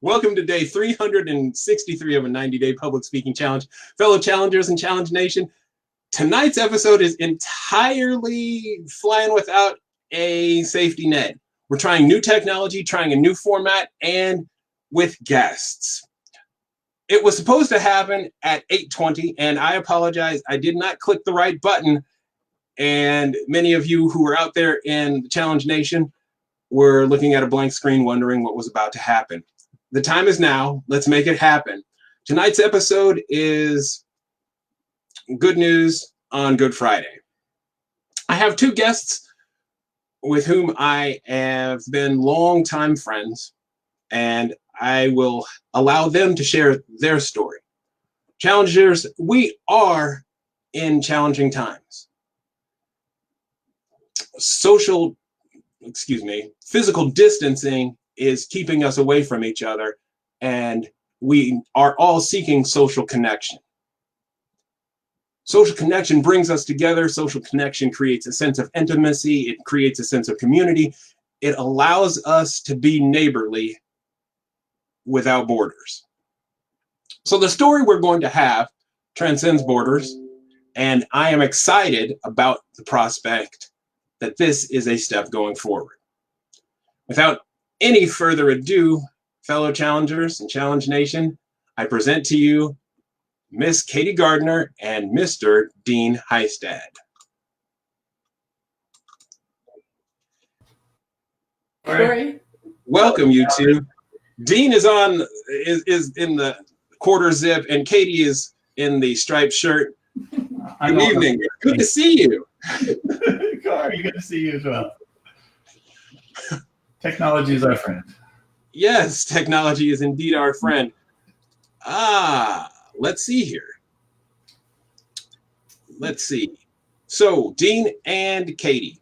Welcome to day 363 of a 90-day public speaking challenge. Fellow challengers and Challenge Nation, tonight's episode is entirely flying without a safety net. We're trying new technology, trying a new format, and with guests. It was supposed to happen at 8:20, and I apologize, I did not click the right button. And many of you who are out there in the Challenge Nation were looking at a blank screen wondering what was about to happen. The time is now. Let's make it happen. Tonight's episode is good news on Good Friday. I have two guests with whom I have been longtime friends, and I will allow them to share their story. Challengers, we are in challenging times. Physical distancing is keeping us away from each other, and we are all seeking social connection. Social connection brings us together. Social connection creates a sense of intimacy. It creates a sense of community. It allows us to be neighborly without borders. So the story we're going to have transcends borders, and I am excited about the prospect that this is a step going forward. Without any further ado, fellow challengers and Challenge Nation, I present to you Miss Katie Gardner and Mr. Dean Heistad. Kory. Welcome, you two. Dean is in the quarter zip, and Katie is in the striped shirt. Good evening. Good to see you. Kory, good to see you as well. Technology is our friend. Yes, technology is indeed our friend. Let's see here. Let's see. So, Dean and Katie.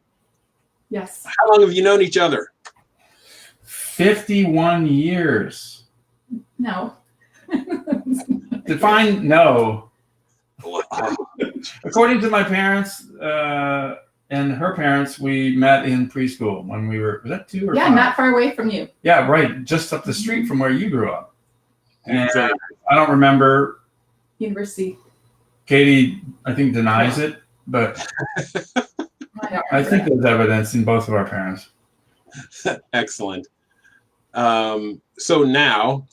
Yes. How long have you known each other? 51 years. No. Define no. According to my parents and her parents, we met in preschool when we was that 2 or 5? Not far away from you. Yeah, right. Just up the street from where you grew up. And I don't remember. University. Katie, I think, denies it, but I think there's evidence in both of our parents. Excellent. So now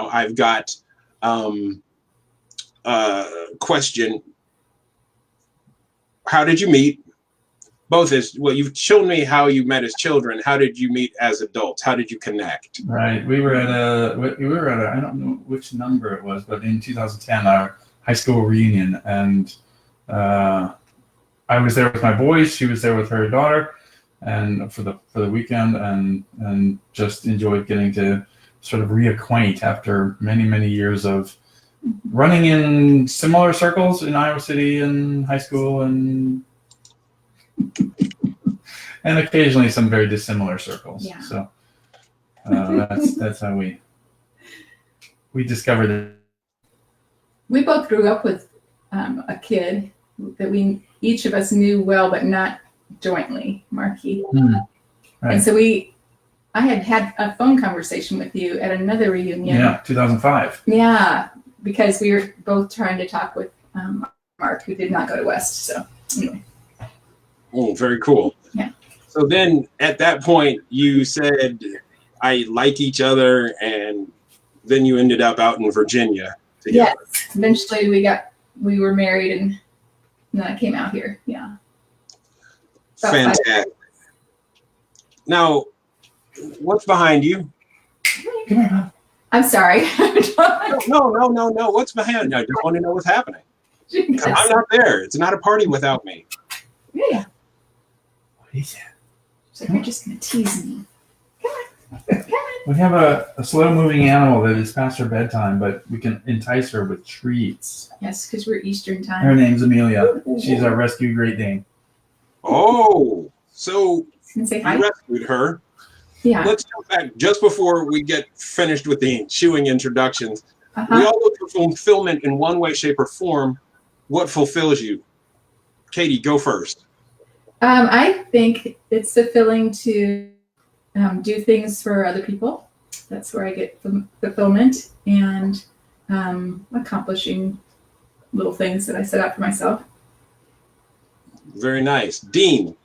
I've got a question. How did you meet? Both you've shown me how you met as children. How did you meet as adults? How did you connect? Right. We were at a I don't know which number it was, but in 2010, our high school reunion, and I was there with my boys. She was there with her daughter, and for the weekend, and just enjoyed getting to sort of reacquaint after many years of running in similar circles in Iowa City and high school, and occasionally some very dissimilar circles. Yeah. So that's how we discovered it. We both grew up with a kid that each of us knew well, but not jointly, Marky. Right. And so I had a phone conversation with you at another reunion. Yeah, 2005. Yeah, because we were both trying to talk with Mark, who did not go to West. So anyway. Oh, very cool. Yeah. So then at that point you said, I like each other, and then you ended up out in Virginia together. Yes. Eventually we were married, and then I came out here. Yeah. Fantastic. Now, what's behind you? Come here, Mom. I'm sorry. No. What's behind you? I just want to know what's happening. I'm not there. It's not a party without me. Yeah. What is that? So you're just going to tease me. Come on. We have a slow-moving animal that is past her bedtime, but we can entice her with treats. Yes, because we're Eastern time. Her name's Amelia. She's our rescue Great Dane. Oh, so you say hi? rescued her. Yeah. Let's jump back just before we get finished with the ensuing introductions. Uh-huh. We all look for fulfillment in one way, shape, or form. What fulfills you? Katie, go first. I think it's fulfilling to do things for other people. That's where I get fulfillment and accomplishing little things that I set out for myself. Very nice. Dean,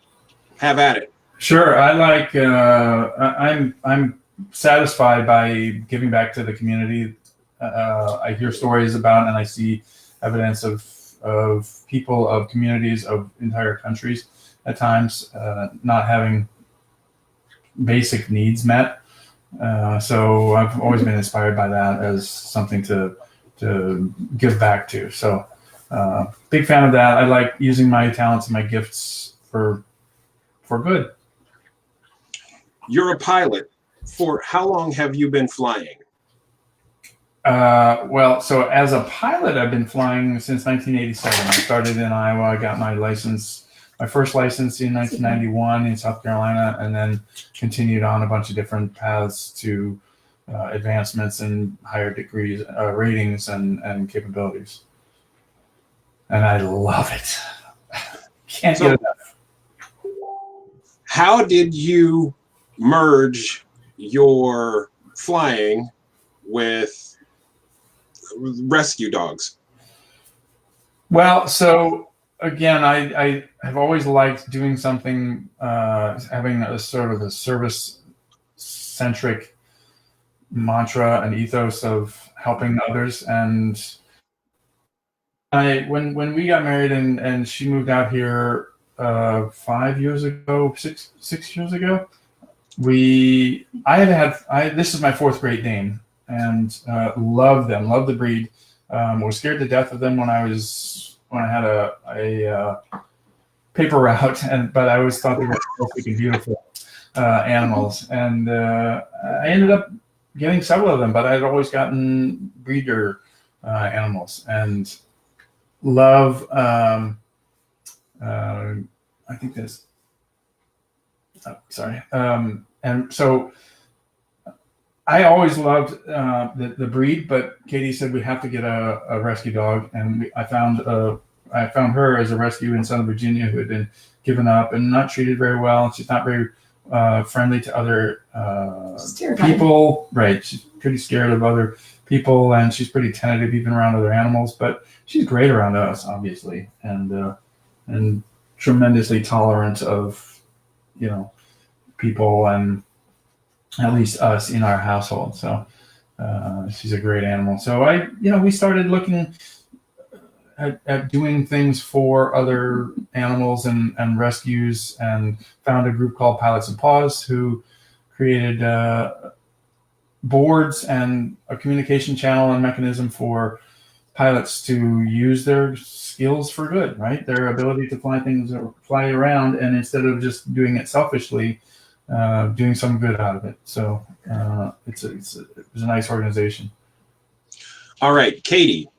have at it. Sure. I like. I'm satisfied by giving back to the community. I hear stories about and I see evidence of people, of communities, of entire countries at times not having basic needs met. So I've always been inspired by that as something to give back to. So big fan of that. I like using my talents and my gifts for good. You're a pilot. For how long have you been flying? Well, so as a pilot, I've been flying since 1987. I started in Iowa. I got my first license in 1991 in South Carolina, and then continued on a bunch of different paths to advancements and higher degrees, ratings and capabilities. And I love it. Can't get enough. How did you merge your flying with rescue dogs? Well, so again, I have always liked doing something, having a sort of a service-centric mantra and ethos of helping others. And when we got married and she moved out here 5 years ago, six years ago, this is my fourth Great Dane, and love them, love the breed. Was scared to death of them when I had a paper route, but I always thought they were perfect and beautiful animals. And I ended up getting several of them, but I'd always gotten breeder animals and love. I think this. Oh, sorry. And so I always loved the breed, but Katie said we have to get a rescue dog, and I found her as a rescue in Southern Virginia who had been given up and not treated very well. She's not very friendly to other people. Right. She's pretty scared of other people, and she's pretty tentative even around other animals, but she's great around us, obviously, and tremendously tolerant of, people and at least us in our household. So she's a great animal. So we started looking at doing things for other animals and rescues, and found a group called Pilots and Paws who created boards and a communication channel and mechanism for pilots to use their skills for good, right? Their ability to fly around, and instead of just doing it selfishly, doing some good out of it. So it was a nice organization. All right, Katie,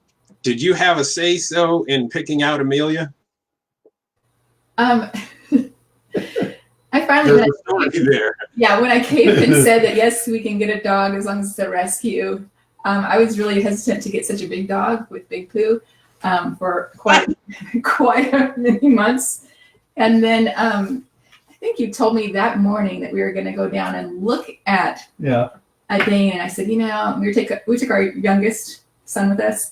did you have a say-so in picking out Amelia? I finally when I came and said that yes, we can get a dog as long as it's a rescue. I was really hesitant to get such a big dog with big poo for quite many months, and then I think you told me that morning that we were going to go down and look at a Dane, and I said, we took our youngest son with us,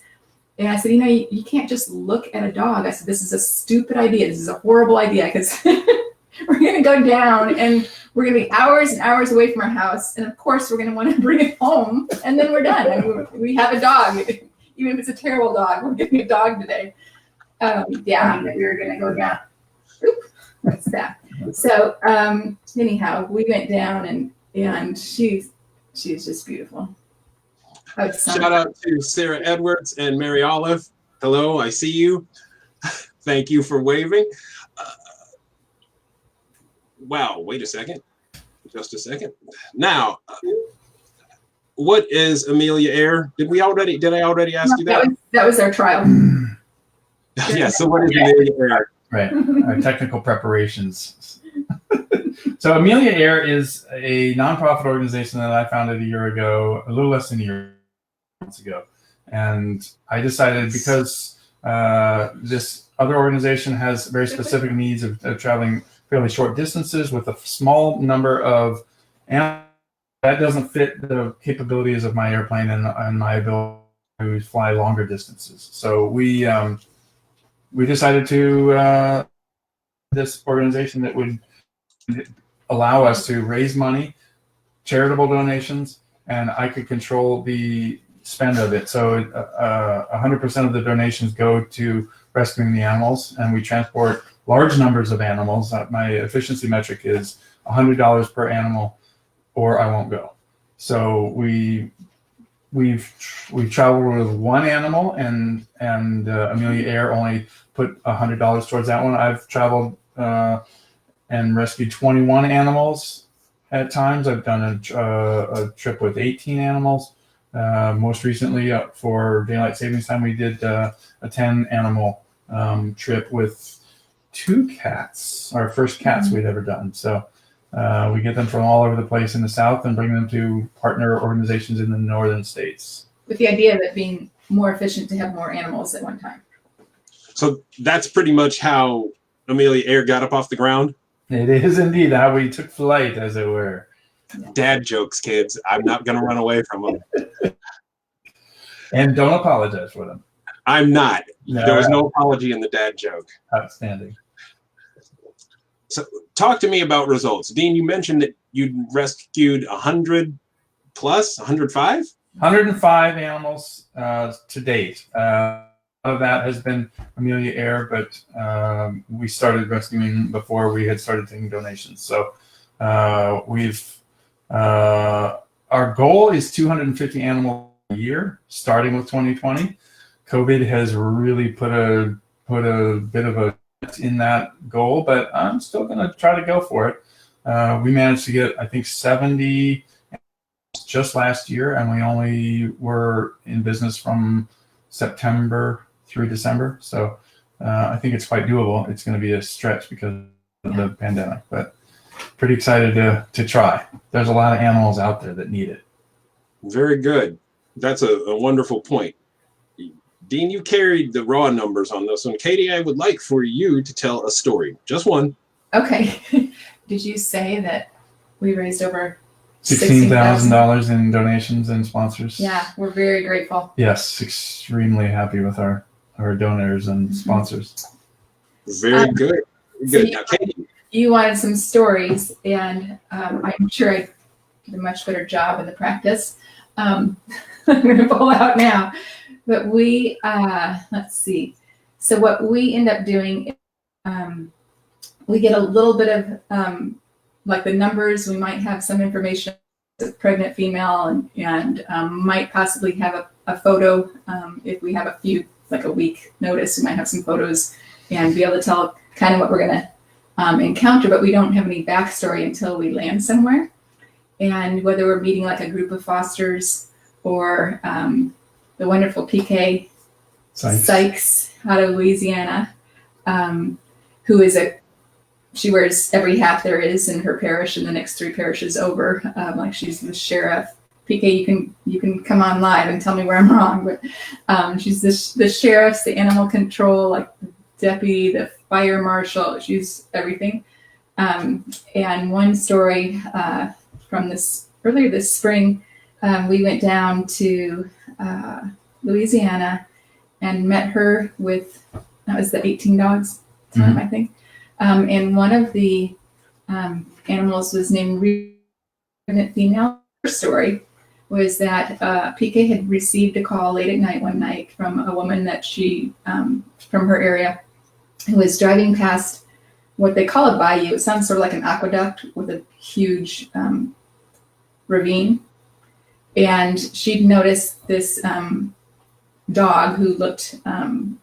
and I said, you can't just look at a dog. I said, this is a stupid idea. This is a horrible idea, because we're going to go down and we're going to be hours and hours away from our house, and of course we're going to want to bring it home, and then we're done. I mean, we have a dog, even if it's a terrible dog. We're getting a dog today. That we were going to go down. Oops, what's that? So anyhow, we went down, and she's just beautiful. Shout out to Sarah Edwards and Mary Olive. Hello, I see you. Thank you for waving. Wow, wait a second. Just a second. Now, what is Amelia Air? Did I already ask you that? That was our trial. Yeah, so what is Amelia Air? Right, our technical preparations. So Amelia Air is a nonprofit organization that I founded a little less than a year ago. And I decided, because this other organization has very specific needs of traveling fairly short distances with a small number of And that doesn't fit the capabilities of my airplane and my ability to fly longer distances. So we decided to this organization that would allow us to raise money, charitable donations, and I could control the spend of it. So 100% of the donations go to rescuing the animals, and we transport large numbers of animals. My efficiency metric is $100 per animal, or I won't go. So we've traveled with one animal, and Amelia Air only put $100 towards that one. I've traveled and rescued 21 animals at times. I've done a trip with 18 animals. Most recently, for daylight savings time, we did a 10 animal trip with 2 cats, our first cats we'd ever done. So we get them from all over the place in the South and bring them to partner organizations in the northern states. With the idea of it being more efficient to have more animals at one time. So that's pretty much how Amelia Air got up off the ground? It is indeed how we took flight, as it were. Dad jokes, kids. I'm not going to run away from them. And don't apologize for them. I'm not. No. There was no apology in the dad joke. Outstanding. So talk to me about results. Dean, you mentioned that you'd rescued 100 plus, 105? 105 animals to date. Of that has been Amelia Air, but we started rescuing before we had started taking donations. So our goal is 250 animals a year, starting with 2020. COVID has really put a bit of a in that goal, but I'm still going to try to go for it. We managed to get, I think, 70 just last year, and we only were in business from September through December. So I think it's quite doable. It's going to be a stretch because of the pandemic, but pretty excited to try. There's a lot of animals out there that need it. Very good. That's a wonderful point. Dean, you carried the raw numbers on this one. Katie, I would like for you to tell a story. Just one. Okay. Did you say that we raised over $16,000 in donations and sponsors? Yeah, we're very grateful. Yes, extremely happy with our donors and sponsors. Very good. Good. So now, Katie. You wanted some stories, and I'm sure I did a much better job in the practice. I'm going to pull out now. But we, let's see. So what we end up doing, we get a little bit of, like the numbers, we might have some information, a pregnant female, and might possibly have a photo. If we have a few, like a week notice, we might have some photos and be able to tell kind of what we're going to encounter, but we don't have any backstory until we land somewhere. And whether we're meeting like a group of fosters or the wonderful PK Sykes out of Louisiana, who is she wears every hat there is in her parish and the next 3 parishes over. Like she's the sheriff. PK, you can come on live and tell me where I'm wrong, but she's the sheriff's, the animal control, like the deputy, the fire marshal. She's everything. And one story from earlier this spring, we went down to Louisiana and met her with, that was the 18 dogs time, I think. And one of the animals was named pregnant female. Her story was that PK had received a call late at night one night from a woman that she, from her area, who was driving past what they call a bayou. It sounds sort of like an aqueduct with a huge ravine. And she'd noticed this dog who looked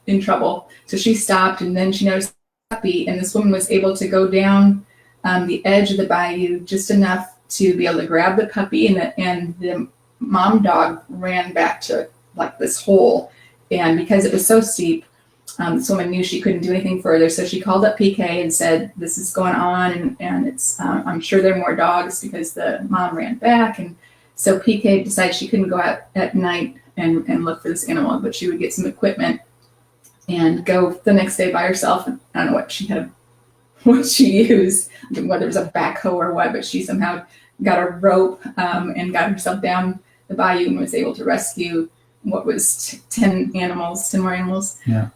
in trouble. So she stopped, and then she noticed a puppy, and this woman was able to go down the edge of the bayou just enough to be able to grab the puppy, and the mom dog ran back to like this hole. And because it was so steep, this woman knew she couldn't do anything further. So she called up PK and said, this is going on, and it's I'm sure there are more dogs because the mom ran back. And so PK decided she couldn't go out at night and look for this animal, but she would get some equipment and go the next day by herself. And I don't know what she used, whether it was a backhoe or what, but she somehow got a rope and got herself down the bayou and was able to rescue what was 10 more animals. Yeah.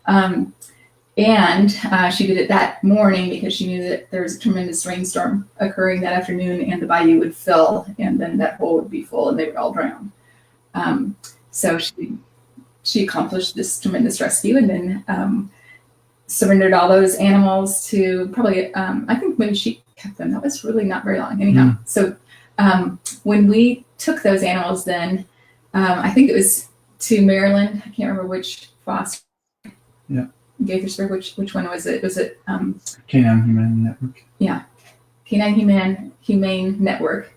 And she did it that morning because she knew that there was a tremendous rainstorm occurring that afternoon and the bayou would fill and then that hole would be full and they would all drown. So she accomplished this tremendous rescue and then surrendered all those animals to probably, I think maybe she kept them. That was really not very long. Anyhow, so when we took those animals then, I think it was to Maryland. I can't remember which foster. Yeah. Gaithersburg, which one was it? Was it Canine Humane Network? Yeah, Canine Humane Network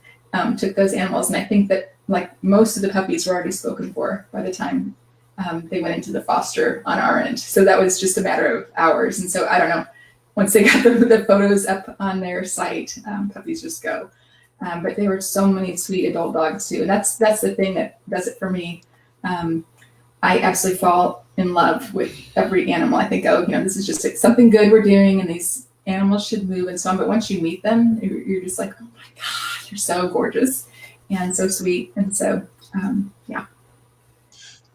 took those animals, and I think that like most of the puppies were already spoken for by the time they went into the foster on our end. So that was just a matter of hours. And so I don't know. Once they got the photos up on their site, puppies just go. But they were so many sweet adult dogs too, and that's the thing that does it for me. I absolutely fall in love with every animal. I think, oh, this is just something good we're doing, and these animals should move and so on. But once you meet them, you're just like, oh my God, you're so gorgeous and so sweet. And so, yeah.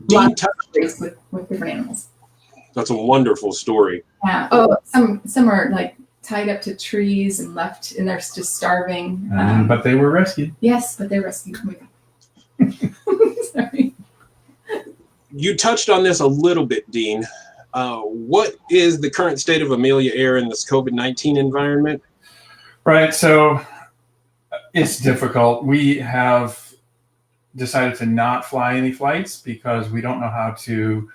Dean touched with different animals. That's a wonderful story. Yeah. Oh, some are like tied up to trees and left, and they're just starving. But they were rescued. Yes, but they're rescued. Oh my God. Sorry. You touched on this a little bit, Dean. What is the current state of Amelia Air in this COVID-19 environment? Right, so it's difficult. We have decided to not fly any flights because we don't know how to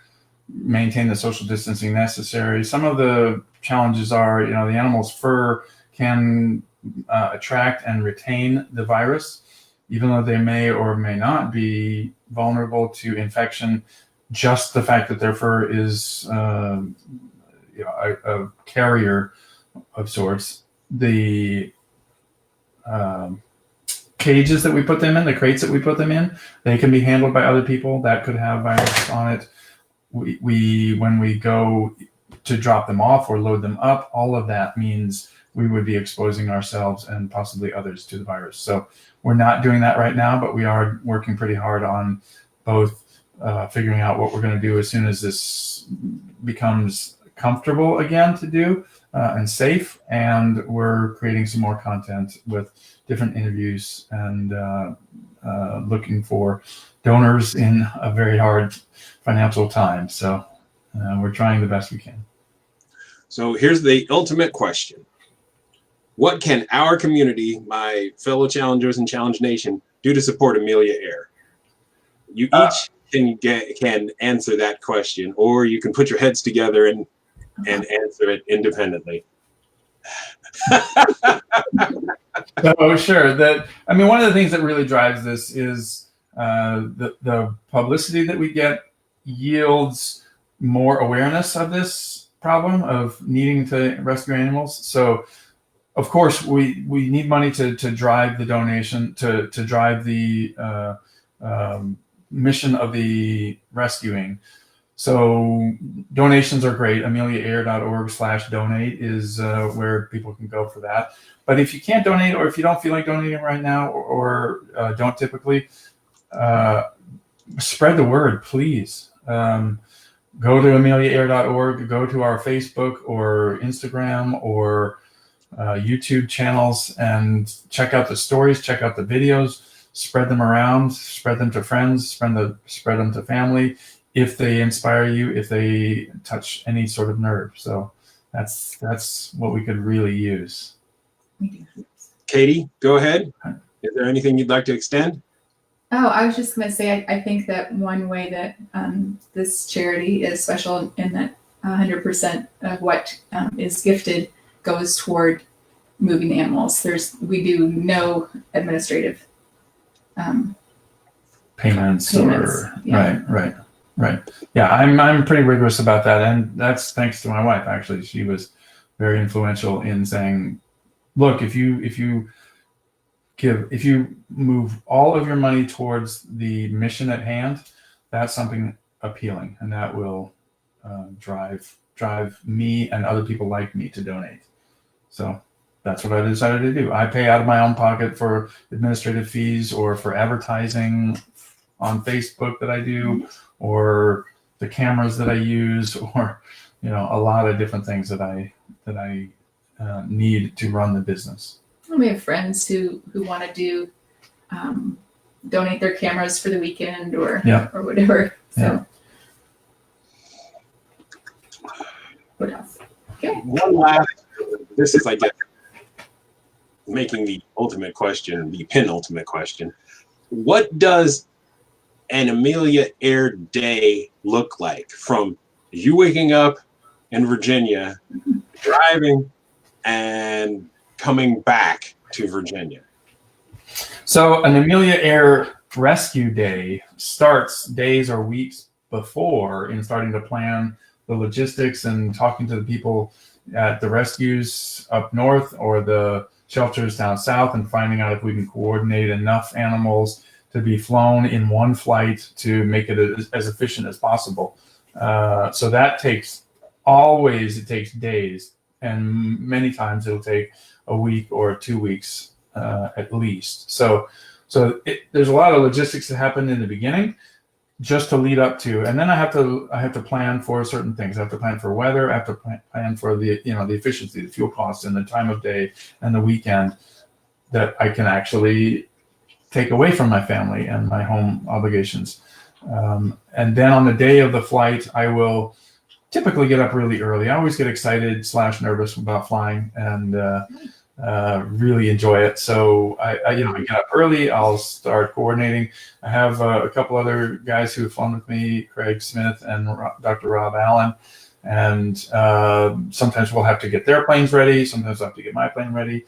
maintain the social distancing necessary. Some of the challenges are, the animal's fur can attract and retain the virus, even though they may or may not be vulnerable to infection. Just the fact that their fur is a carrier of sorts. The cages that we put them in, the crates that we put them in, they can be handled by other people that could have virus on it. We when we go to drop them off or load them up, all of that means we would be exposing ourselves and possibly others to the virus. So we're not doing that right now, but we are working pretty hard on both figuring out what we're going to do as soon as this becomes comfortable again to do and safe. And we're creating some more content with different interviews and looking for donors in a very hard financial time. So we're trying the best we can. So here's the ultimate question. What can our community, my fellow challengers and Challenge Nation, do to support Amelia Air? You each can answer that question, or you can put your heads together and answer it independently. Oh, sure. One of the things that really drives this is the publicity that we get yields more awareness of this problem of needing to rescue animals. So, of course, we need money to drive the donation, to drive the mission of the rescuing. So donations are great. AmeliaAir.org/donate is where people can go for that. But if you can't donate, or if you don't feel like donating right now, or don't typically, spread the word, please. Go to AmeliaAir.org, go to our Facebook or Instagram or YouTube channels and check out the stories, check out the videos, spread them around, spread them to friends, spread them to family, if they inspire you, if they touch any sort of nerve. So that's what we could really use. Katie, go ahead. Is there anything you'd like to extend? Oh, I was just going to say, I think that one way that this charity is special in that 100% of what is gifted goes toward moving animals. We do no administrative payments. Yeah. Right. Yeah, I'm pretty rigorous about that, and that's thanks to my wife. Actually, she was very influential in saying, "Look, if you move all of your money towards the mission at hand, that's something appealing, and that will drive me and other people like me to donate." So that's what I decided to do. I pay out of my own pocket for administrative fees or for advertising on Facebook that I do, or the cameras that I use, or a lot of different things that I need to run the business. We have friends who want to do donate their cameras for the weekend or whatever. So what else? Okay. One last. This is, I guess, making the ultimate question, the penultimate question. What does an Amelia Air day look like from you waking up in Virginia, driving, and coming back to Virginia? So an Amelia Air rescue day starts days or weeks before in starting to plan the logistics and talking to the people at the rescues up north or the shelters down south and finding out if we can coordinate enough animals to be flown in one flight to make it as efficient as possible. So that takes days, and many times it'll take a week or 2 weeks at least. So there's a lot of logistics that happen in the beginning just to lead up to, and then I have to plan for certain things. I have to plan for weather. I have to plan for the the efficiency, the fuel costs, and the time of day and the weekend that I can actually take away from my family and my home obligations. And then on the day of the flight, I will typically get up really early. I always get excited / nervous about flying and really enjoy it. So I get up early. I'll start coordinating. I have a couple other guys who have flown with me, Craig Smith and Dr. Rob Allen. And sometimes we'll have to get their planes ready. Sometimes I have to get my plane ready.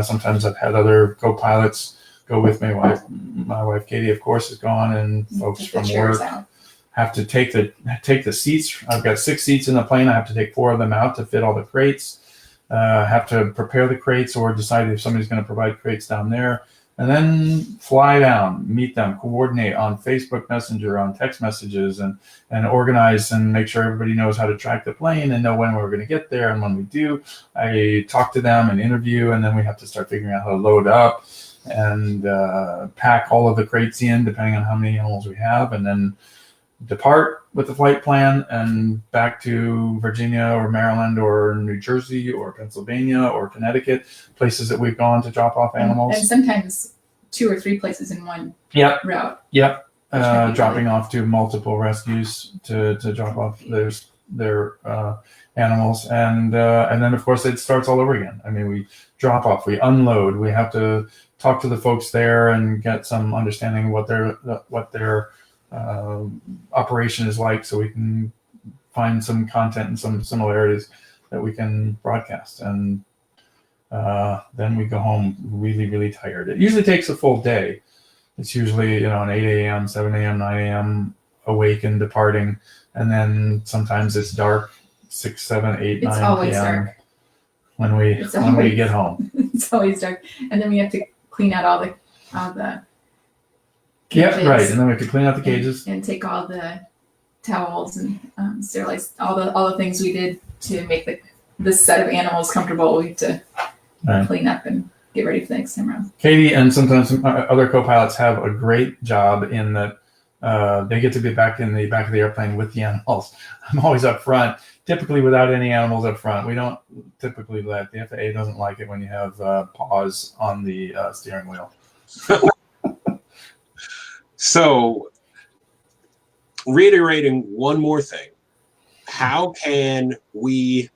Sometimes I've had other co-pilots go with me. My wife Katie, of course, is gone, and folks from work have to take the seats. I've got 6 seats in the plane. I have to take 4 of them out to fit all the crates. Have to prepare the crates or decide if somebody's going to provide crates down there, and then fly down, meet them, coordinate on Facebook Messenger, on text messages, and organize and make sure everybody knows how to track the plane and know when we're going to get there. And when we do, I talk to them and interview, and then we have to start figuring out how to load up and pack all of the crates in, depending on how many animals we have, and then depart with the flight plan and back to Virginia or Maryland or New Jersey or Pennsylvania or Connecticut, places that we've gone to drop off animals. And sometimes 2 or 3 places in one route. Yep. Dropping off to multiple rescues to drop off their animals. And then, of course, it starts all over again. I mean, we drop off, we unload, we have to talk to the folks there and get some understanding of what their operation is like, so we can find some content and some similarities that we can broadcast. And then we go home really, really tired. It usually takes a full day. It's usually an 8 a.m., 7 a.m., 9 a.m. awake and departing, and then sometimes it's dark, 6, 7, 8, 9 It's always p.m. dark when we get home. It's always dark, and then we have to clean out all the Yeah, cages. right. And then we have to clean out the cages and take all the towels and sterilize all the things we did to make this set of animals comfortable. We have to clean up and get ready for the next time around. Katie and sometimes some other co-pilots have a great job in that they get to be back in the back of the airplane with the animals. I'm always up front, typically without any animals up front. We don't typically the FAA doesn't like it when you have paws on the steering wheel. So, reiterating one more thing, how can we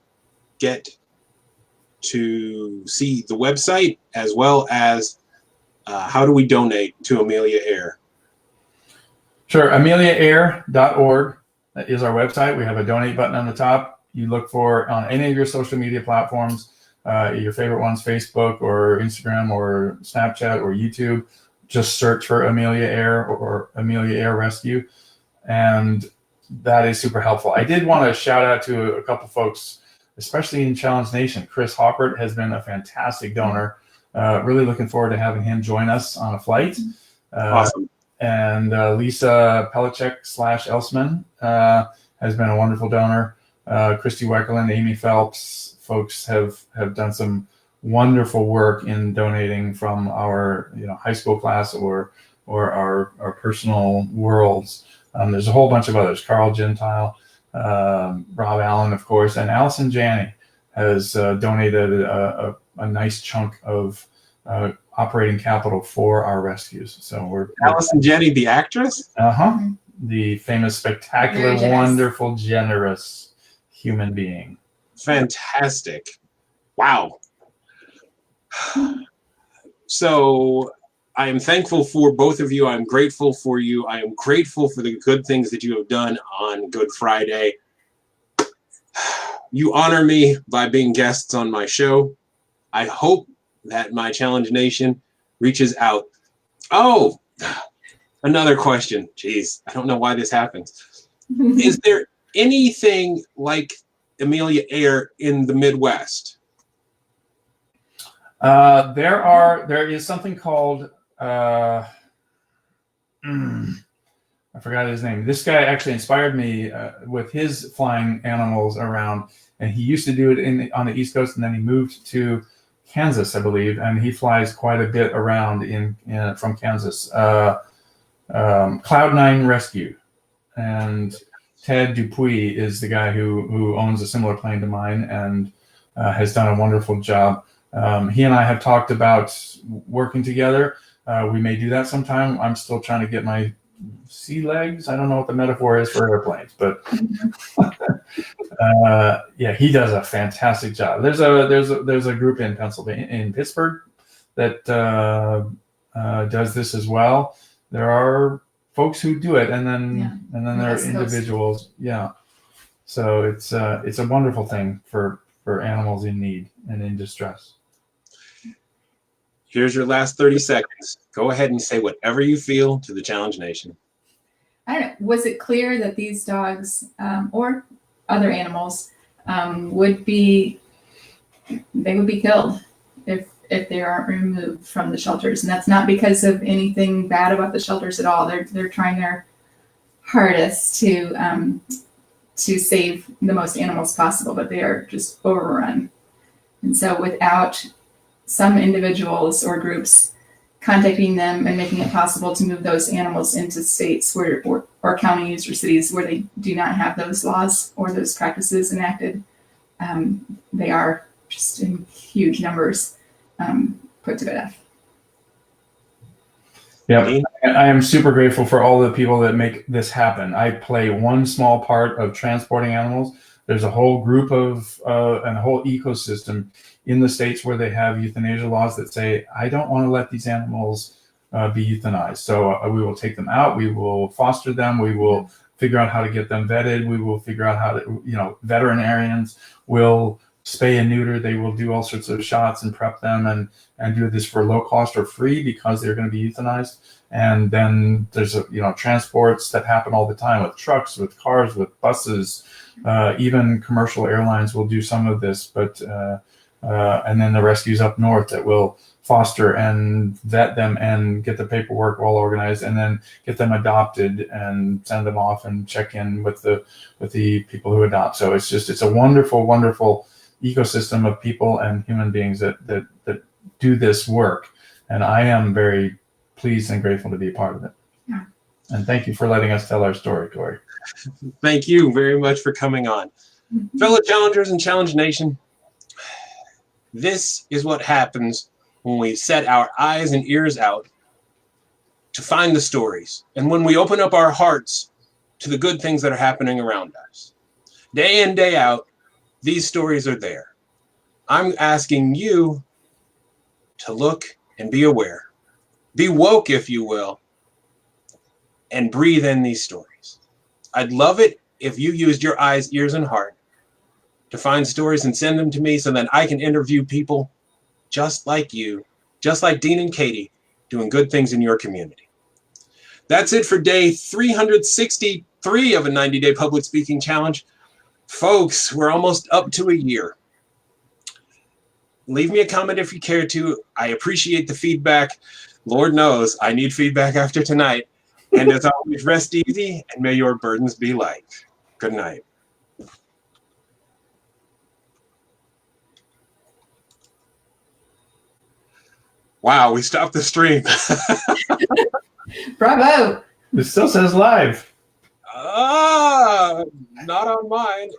get to see the website, as well as how do we donate to Amelia Air? Sure, ameliaair.org is our website. We have a donate button on the top. You look for on any of your social media platforms, your favorite ones, Facebook or Instagram or Snapchat or YouTube. Just search for Amelia Air or Amelia Air Rescue, and that is super helpful. I did want to shout out to a couple folks, especially in Challenge Nation. Chris Hoppert has been a fantastic donor. Really looking forward to having him join us on a flight. Awesome. And Lisa Pelacek /Elsman has been a wonderful donor. Christy Weckerland, Amy Phelps, folks have done some wonderful work in donating from our high school class or our personal worlds. There's a whole bunch of others. Carl Gentile, Rob Allen, of course, and Allison Janney has donated a nice chunk of operating capital for our rescues. So we're Allison Janney, the actress? The famous, spectacular, wonderful, generous human being. Fantastic. Wow. So I am thankful for both of you. I'm grateful for you. I am grateful for the good things that you have done on Good Friday. You honor me by being guests on my show. I hope that my Challenge Nation reaches out. Oh, another question. Jeez, I don't know why this happens. Is there anything like Amelia Air in the Midwest? There is something called I forgot his name. This guy actually inspired me with his flying animals around, and he used to do it on the East Coast, and then he moved to Kansas, I believe, and he flies quite a bit around from Kansas. Cloud9 Rescue, and Ted Dupuis is the guy who owns a similar plane to mine and has done a wonderful job. He and I have talked about working together. We may do that sometime. I'm still trying to get my sea legs. I don't know what the metaphor is for airplanes, but yeah, he does a fantastic job. There's a group in Pennsylvania, in Pittsburgh, that does this as well. There are folks who do it, and then there are individuals. Yeah, so it's a wonderful thing for animals in need and in distress. Here's your last 30 seconds. Go ahead and say whatever you feel to the Challenge Nation. I don't know. Was it clear that these dogs or other animals would be killed if they aren't removed from the shelters? And that's not because of anything bad about the shelters at all. They're trying their hardest to save the most animals possible, but they are just overrun. And so without some individuals or groups contacting them and making it possible to move those animals into states or counties or cities where they do not have those laws or those practices enacted, they are just in huge numbers put to death. Yeah, I am super grateful for all the people that make this happen. I play one small part of transporting animals. There's a whole group of and a whole ecosystem in the states where they have euthanasia laws that say, I don't want to let these animals be euthanized. So we will take them out. We will foster them. We will figure out how to get them vetted. We will figure out how to, veterinarians will spay and neuter. They will do all sorts of shots and prep them and do this for low cost or free because they're going to be euthanized. And then there's transports that happen all the time with trucks, with cars, with buses. Even commercial airlines will do some of this, but and then the rescues up north that will foster and vet them and get the paperwork all organized, and then get them adopted and send them off and check in with the people who adopt. So it's a wonderful, wonderful ecosystem of people and human beings that do this work, and I am very pleased and grateful to be a part of it. Yeah. And thank you for letting us tell our story, Kory. Thank you very much for coming on. Fellow challengers and Challenge Nation, this is what happens when we set our eyes and ears out to find the stories, and when we open up our hearts to the good things that are happening around us. Day in, day out, these stories are there. I'm asking you to look and be aware. Be woke, if you will, and breathe in these stories. I'd love it if you used your eyes, ears, and heart to find stories and send them to me so that I can interview people just like you, just like Dean and Katie, doing good things in your community. That's it for day 363 of a 90-day public speaking challenge. Folks, we're almost up to a year. Leave me a comment if you care to. I appreciate the feedback. Lord knows I need feedback after tonight. And as always, rest easy and may your burdens be light. Good night. Wow, we stopped the stream. Bravo. It still says live. Ah, not on mine.